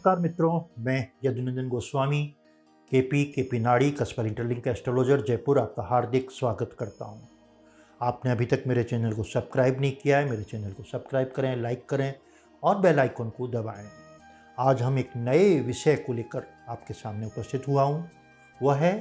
नमस्कार मित्रों, मैं यदुनंदन गोस्वामी केपी नाड़ी कस्पर इंटरलिंक एस्ट्रोलॉजर जयपुर आपका हार्दिक स्वागत करता हूं। आपने अभी तक मेरे चैनल को सब्सक्राइब नहीं किया है, मेरे चैनल को सब्सक्राइब करें, लाइक करें और बेल आइकन को दबाएं। आज हम एक नए विषय को लेकर आपके सामने उपस्थित हुआ हूँ। वह है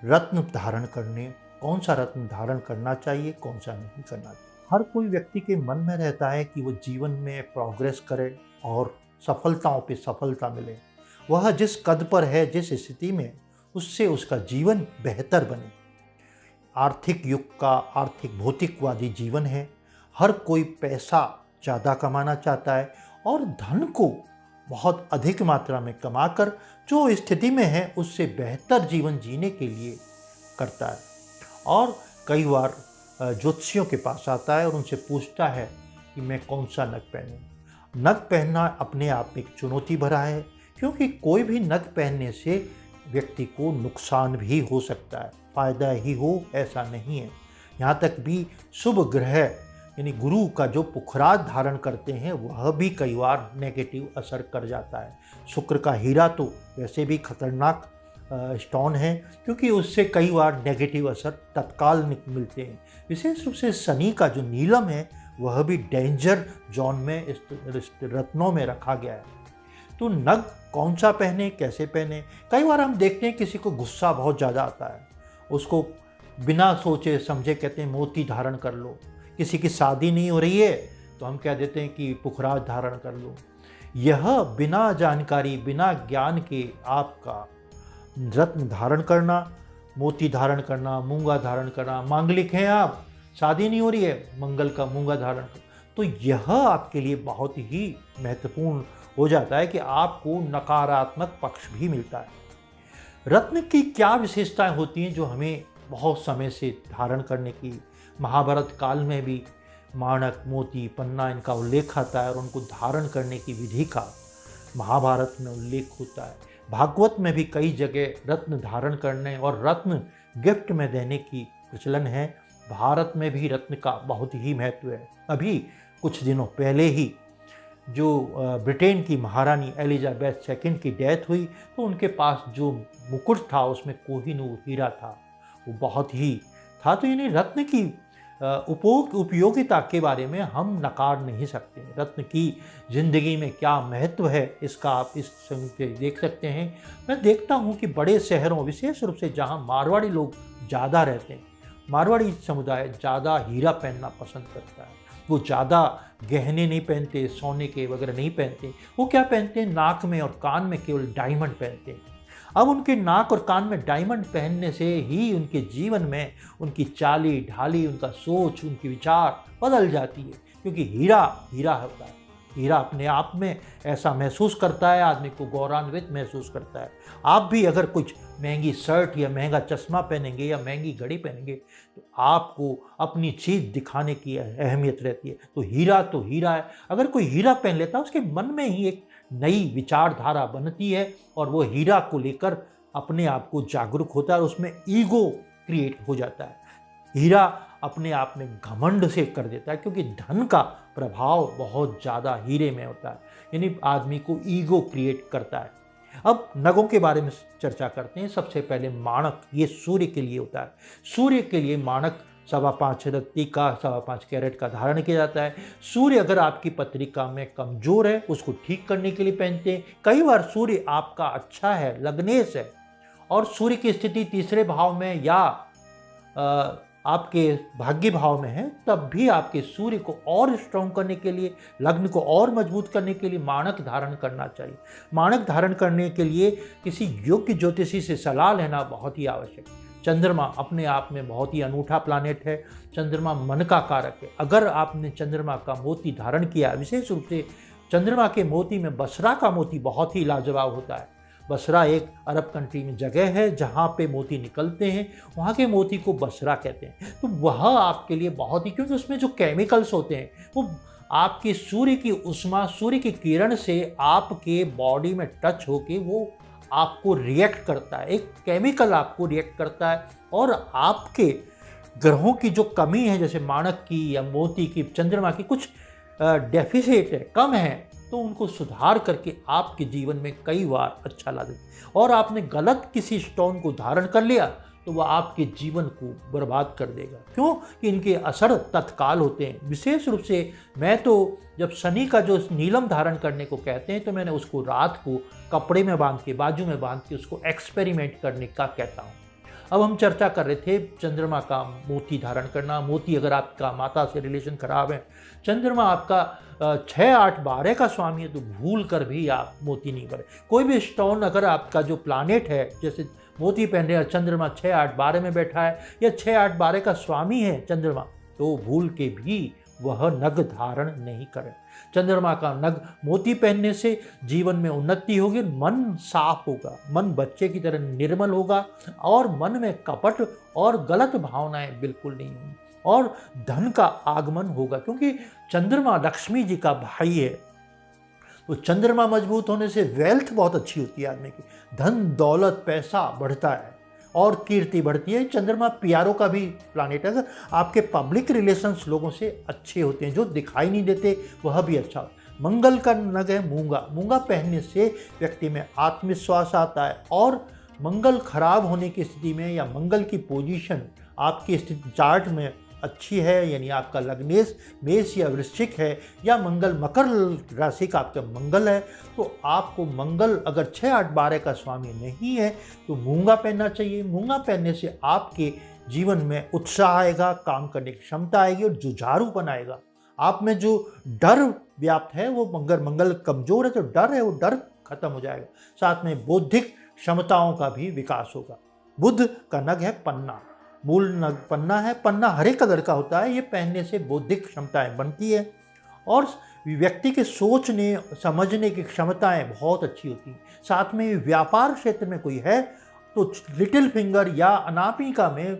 रत्न धारण करने, कौन सा रत्न धारण करना चाहिए, कौन सा नहीं करना चाहिए। हर कोई व्यक्ति के मन में रहता है कि वो जीवन में प्रोग्रेस करे और सफलताओं पे सफलता मिले। वह जिस कद पर है, जिस स्थिति में, उससे उसका जीवन बेहतर बने। आर्थिक युग का आर्थिक भौतिकवादी जीवन है। हर कोई पैसा ज़्यादा कमाना चाहता है और धन को बहुत अधिक मात्रा में कमाकर जो स्थिति में है उससे बेहतर जीवन जीने के लिए करता है। और कई बार ज्योतिषियों के पास आता है और उनसे पूछता है कि मैं कौन सा नग पहनूं। नग पहनना अपने आप में एक चुनौती भरा है, क्योंकि कोई भी नग पहनने से व्यक्ति को नुकसान भी हो सकता है, फायदा ही हो ऐसा नहीं है। यहाँ तक भी शुभ ग्रह यानी गुरु का जो पुखराज धारण करते हैं वह भी कई बार नेगेटिव असर कर जाता है। शुक्र का हीरा तो वैसे भी खतरनाक स्टोन है, क्योंकि उससे कई बार नेगेटिव असर तत्काल मिलते हैं। विशेष रूप से शनि का जो नीलम है वह भी डेंजर जोन में इस रत्नों में रखा गया है। तो नग कौन सा पहने, कैसे पहने। कई बार हम देखते हैं किसी को गुस्सा बहुत ज़्यादा आता है, उसको बिना सोचे समझे कहते हैं मोती धारण कर लो। किसी की शादी नहीं हो रही है तो हम कह देते हैं कि पुखराज धारण कर लो। यह बिना जानकारी, बिना ज्ञान के आपका रत्न धारण करना, मोती धारण करना, मूंगा धारण करना, मांगलिक हैं आप, शादी नहीं हो रही है, मंगल का मूंगा धारण कर, तो यह आपके लिए बहुत ही महत्वपूर्ण हो जाता है कि आपको नकारात्मक पक्ष भी मिलता है। रत्न की क्या विशेषताएं होती हैं जो हमें बहुत समय से धारण करने की, महाभारत काल में भी माणक, मोती, पन्ना इनका उल्लेख आता है और उनको धारण करने की विधि का महाभारत में उल्लेख होता है। भागवत में भी कई जगह रत्न धारण करने और रत्न गिफ्ट में देने की प्रचलन है। भारत में भी रत्न का बहुत ही महत्व है। अभी कुछ दिनों पहले ही जो ब्रिटेन की महारानी एलिजाबेथ सेकंड की डेथ हुई तो उनके पास जो मुकुट था उसमें कोहिनूर हीरा था, वो बहुत ही था। तो यानी रत्न की उपयोगिता के बारे में हम नकार नहीं सकते। रत्न की ज़िंदगी में क्या महत्व है इसका आप इस से देख सकते हैं। मैं देखता हूँ कि बड़े शहरों, विशेष रूप से जहाँ मारवाड़ी लोग ज़्यादा रहते हैं, मारवाड़ी समुदाय ज़्यादा हीरा पहनना पसंद करता है। वो ज़्यादा गहने नहीं पहनते, सोने के वगैरह नहीं पहनते। वो क्या पहनते हैं, नाक में और कान में केवल डायमंड पहनते हैं। अब उनके नाक और कान में डायमंड पहनने से ही उनके जीवन में उनकी चाली ढाली, उनका सोच, उनकी विचार बदल जाती है, क्योंकि हीरा हीरा होता है। हीरा अपने आप में ऐसा महसूस करता है, आदमी को गौरवान्वित महसूस करता है। आप भी अगर कुछ महंगी शर्ट या महंगा चश्मा पहनेंगे या महंगी घड़ी पहनेंगे तो आपको अपनी चीज़ दिखाने की अहमियत रहती है। तो हीरा है। अगर कोई हीरा पहन लेता है उसके मन में ही एक नई विचारधारा बनती है और वो हीरा को लेकर अपने आप को जागरूक होता है और उसमें ईगो क्रिएट हो जाता है। हीरा अपने आप में घमंड से कर देता है, क्योंकि धन का प्रभाव बहुत ज़्यादा हीरे में होता है, यानी आदमी को ईगो क्रिएट करता है। अब नगों के बारे में चर्चा करते हैं। सबसे पहले माणक, ये सूर्य के लिए होता है। सूर्य के लिए माणक 5.25 रत्ती का 5.25 कैरेट का धारण किया जाता है। सूर्य अगर आपकी पत्रिका में कमज़ोर है उसको ठीक करने के लिए पहनते हैं। कई बार सूर्य आपका अच्छा है, लग्नेश है, और सूर्य की स्थिति तीसरे भाव में या आपके भाग्य भाव में है, तब भी आपके सूर्य को और स्ट्रॉन्ग करने के लिए, लग्न को और मजबूत करने के लिए माणक धारण करना चाहिए। माणक धारण करने के लिए किसी योग्य ज्योतिषी से सलाह लेना बहुत ही आवश्यक है। चंद्रमा अपने आप में बहुत ही अनूठा प्लानेट है। चंद्रमा मन का कारक है। अगर आपने चंद्रमा का मोती धारण किया, विशेष रूप से चंद्रमा के मोती में बसरा का मोती बहुत ही लाजवाब होता है। बसरा एक अरब कंट्री में जगह है जहाँ पे मोती निकलते हैं, वहाँ के मोती को बसरा कहते हैं। तो वह आपके लिए बहुत ही, क्योंकि उसमें जो केमिकल्स होते हैं वो आपकी सूर्य की उष्मा, सूर्य की किरण से आपके बॉडी में टच होके वो आपको रिएक्ट करता है। एक केमिकल आपको रिएक्ट करता है और आपके ग्रहों की जो कमी है, जैसे माणक की या मोती की, चंद्रमा की कुछ डेफिसिट है, कम है, तो उनको सुधार करके आपके जीवन में कई बार अच्छा ला देते। और आपने गलत किसी स्टोन को धारण कर लिया तो वह आपके जीवन को बर्बाद कर देगा। क्यों कि इनके असर तत्काल होते हैं। विशेष रूप से मैं तो जब शनि का जो नीलम धारण करने को कहते हैं तो मैंने उसको रात को कपड़े में बांध के, बाजू में बांध के उसको एक्सपेरिमेंट करने का कहता हूँ। अब हम चर्चा कर रहे थे चंद्रमा का मोती धारण करना। मोती अगर आपका माता से रिलेशन खराब है, चंद्रमा आपका 6, 8, 12 का स्वामी है, तो भूल कर भी आप मोती नहीं भरे। कोई भी स्टोन अगर आपका जो प्लानेट है, जैसे मोती पहन रहे हैं, चंद्रमा 6, 8, 12 में बैठा है या 6, 8, 12 का स्वामी है चंद्रमा, तो भूल के भी वह नग धारण नहीं करें। चंद्रमा का नग मोती पहनने से जीवन में उन्नति होगी, मन साफ होगा, मन बच्चे की तरह निर्मल होगा और मन में कपट और गलत भावनाएं बिल्कुल नहीं होंगी और धन का आगमन होगा। क्योंकि चंद्रमा लक्ष्मी जी का भाई है, तो चंद्रमा मजबूत होने से वेल्थ बहुत अच्छी होती है आदमी की, धन दौलत पैसा बढ़ता है और कीर्ति बढ़ती है। चंद्रमा प्यारों का भी प्लानेट है। अगर आपके पब्लिक रिलेशंस लोगों से अच्छे होते हैं, जो दिखाई नहीं देते, वह भी अच्छा होता है। मंगल का नग है मूंगा। मूंगा पहनने से व्यक्ति में आत्मविश्वास आता है और मंगल खराब होने की स्थिति में या मंगल की पोजीशन आपकी स्थिति चार्ट में अच्छी है, यानी आपका लग्नेश मेष या वृश्चिक है या मंगल मकर राशि का आपका मंगल है, तो आपको मंगल अगर 6, 8, 12 का स्वामी नहीं है तो मूंगा पहनना चाहिए। मूंगा पहनने से आपके जीवन में उत्साह आएगा, काम करने की क्षमता आएगी और जुझारूपन आएगा। आप में जो डर व्याप्त है वो मंगल कमजोर है, तो डर है वो डर खत्म हो जाएगा। साथ में बौद्धिक क्षमताओं का भी विकास होगा। बुध का नग है पन्ना। मूल नग पन्ना है। पन्ना हरे कलर का होता है। ये पहनने से बौद्धिक क्षमताएं बनती है और व्यक्ति के सोचने समझने की क्षमताएं बहुत अच्छी होती हैं। साथ में व्यापार क्षेत्र में कोई है तो लिटिल फिंगर या अनामिका में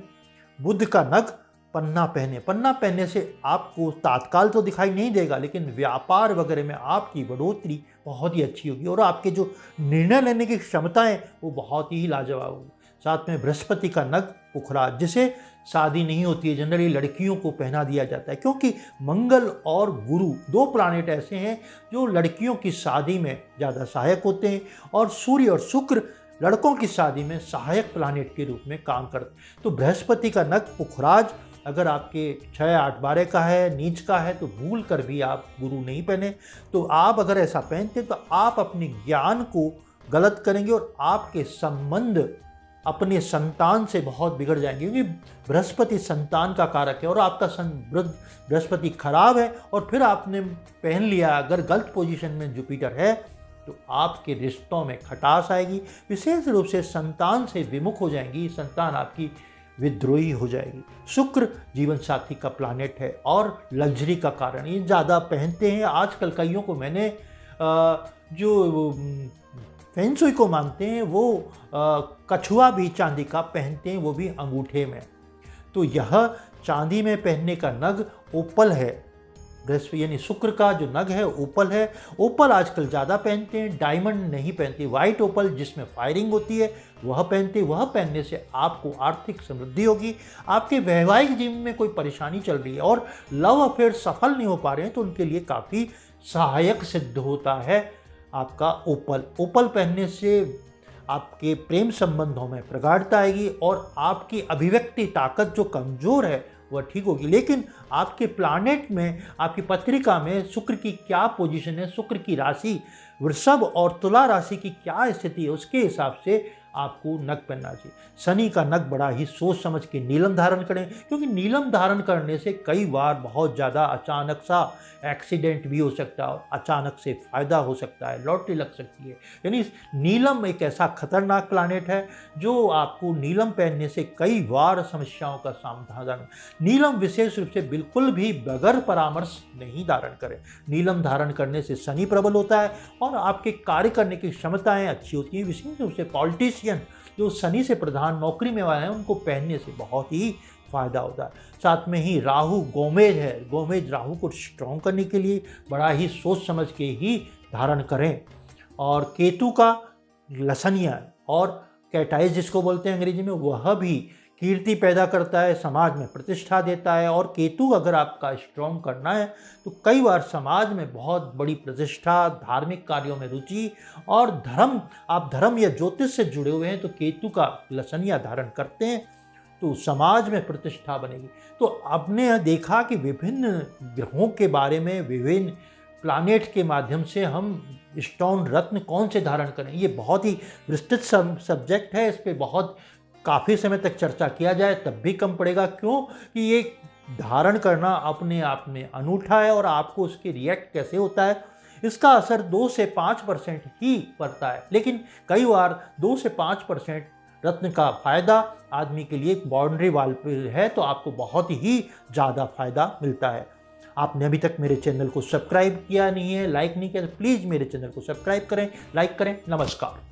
बुध का नग पन्ना पहने। पन्ना पहनने से आपको तात्काल तो दिखाई नहीं देगा, लेकिन व्यापार वगैरह में आपकी बढ़ोतरी बहुत ही अच्छी होगी और आपके जो निर्णय लेने की क्षमताएं वो बहुत ही लाजवाब होगी। साथ में बृहस्पति का नग पुखराज, जिसे शादी नहीं होती है, जनरली लड़कियों को पहना दिया जाता है, क्योंकि मंगल और गुरु 2 प्लानेट ऐसे हैं जो लड़कियों की शादी में ज़्यादा सहायक होते हैं और सूर्य और शुक्र लड़कों की शादी में सहायक प्लानेट के रूप में काम करते हैं। तो बृहस्पति का नग पुखराज अगर आपके 6, 8, 12 का है, नीच का है, तो भूल कर भी आप गुरु नहीं पहने। तो आप अगर ऐसा पहनते तो आप अपने ज्ञान को गलत करेंगे और आपके संबंध अपने संतान से बहुत बिगड़ जाएंगे, क्योंकि बृहस्पति संतान का कारक है और आपका बृहस्पति खराब है और फिर आपने पहन लिया अगर गलत पोजीशन में जुपिटर है तो आपके रिश्तों में खटास आएगी। विशेष रूप से संतान से विमुख हो जाएंगी, संतान आपकी विद्रोही हो जाएगी। शुक्र जीवन साथी का प्लानेट है और लग्जरी का कारण, ये ज़्यादा पहनते हैं। आजकल कईयों को मैंने जो फेंसुई को मानते हैं वो कछुआ भी चांदी का पहनते हैं, वो भी अंगूठे में। तो यह चांदी में पहनने का नग ओपल है। बृहस्पति यानी शुक्र का जो नग है ओपल है। ओपल आजकल ज़्यादा पहनते हैं, डायमंड नहीं पहनते। वाइट ओपल जिसमें फायरिंग होती है वह पहनते। वह पहनने से आपको आर्थिक समृद्धि होगी। आपके वैवाहिक जीवन में कोई परेशानी चल रही है और लव अफेयर सफल नहीं हो पा रहे हैं तो उनके लिए काफ़ी सहायक सिद्ध होता है आपका ओपल। ओपल पहनने से आपके प्रेम संबंधों में प्रगाढ़ता आएगी और आपकी अभिव्यक्ति ताकत जो कमज़ोर है वह ठीक होगी। लेकिन आपके प्लानेट में, आपकी पत्रिका में शुक्र की क्या पोजीशन है, शुक्र की राशि वृषभ और तुला राशि की क्या स्थिति है, उसके हिसाब से आपको नग पहनना चाहिए। शनि का नग बड़ा ही सोच समझ के नीलम धारण करें, क्योंकि नीलम धारण करने से कई बार बहुत ज़्यादा अचानक सा एक्सीडेंट भी हो सकता है और अचानक से फ़ायदा हो सकता है, लॉटरी लग सकती है। यानी नीलम एक ऐसा खतरनाक प्लानेट है जो आपको नीलम पहनने से कई बार समस्याओं का समाधान। नीलम विशेष रूप से बिल्कुल भी बगैर परामर्श नहीं धारण करें। नीलम धारण करने से शनि प्रबल होता है और आपके कार्य करने की क्षमताएँ अच्छी होती हैं। विशेष रूप से पॉलिटिशियन जो शनि से प्रधान नौकरी में वाले हैं उनको पहनने से बहुत ही फायदा होता है। साथ में ही राहु गोमेज है। गोमेज राहु को स्ट्रॉन्ग करने के लिए बड़ा ही सोच समझ के ही धारण करें। और केतु का लसनिया और कैटाइज जिसको बोलते हैं अंग्रेजी में, वह भी कीर्ति पैदा करता है, समाज में प्रतिष्ठा देता है। और केतु अगर आपका स्ट्रॉन्ग करना है तो कई बार समाज में बहुत बड़ी प्रतिष्ठा, धार्मिक कार्यों में रुचि और धर्म, आप धर्म या ज्योतिष से जुड़े हुए हैं तो केतु का लसनिया धारण करते हैं तो समाज में प्रतिष्ठा बनेगी। तो आपने देखा कि विभिन्न ग्रहों के बारे में, विभिन्न प्लानेट के माध्यम से हम स्टोन रत्न कौन से धारण करें, ये बहुत ही विस्तृत सब्जेक्ट है। इस पर बहुत काफ़ी समय तक चर्चा किया जाए तब भी कम पड़ेगा। क्यों कि ये धारण करना अपने आप में अनूठा है और आपको उसके रिएक्ट कैसे होता है इसका असर 2 से 5% ही पड़ता है। लेकिन कई बार 2 से 5% रत्न का फायदा आदमी के लिए एक बाउंड्री वाल पे है तो आपको बहुत ही ज़्यादा फायदा मिलता है। आपने अभी तक मेरे चैनल को सब्सक्राइब किया नहीं है, लाइक नहीं किया तो प्लीज़ मेरे चैनल को सब्सक्राइब करें, लाइक करें। नमस्कार।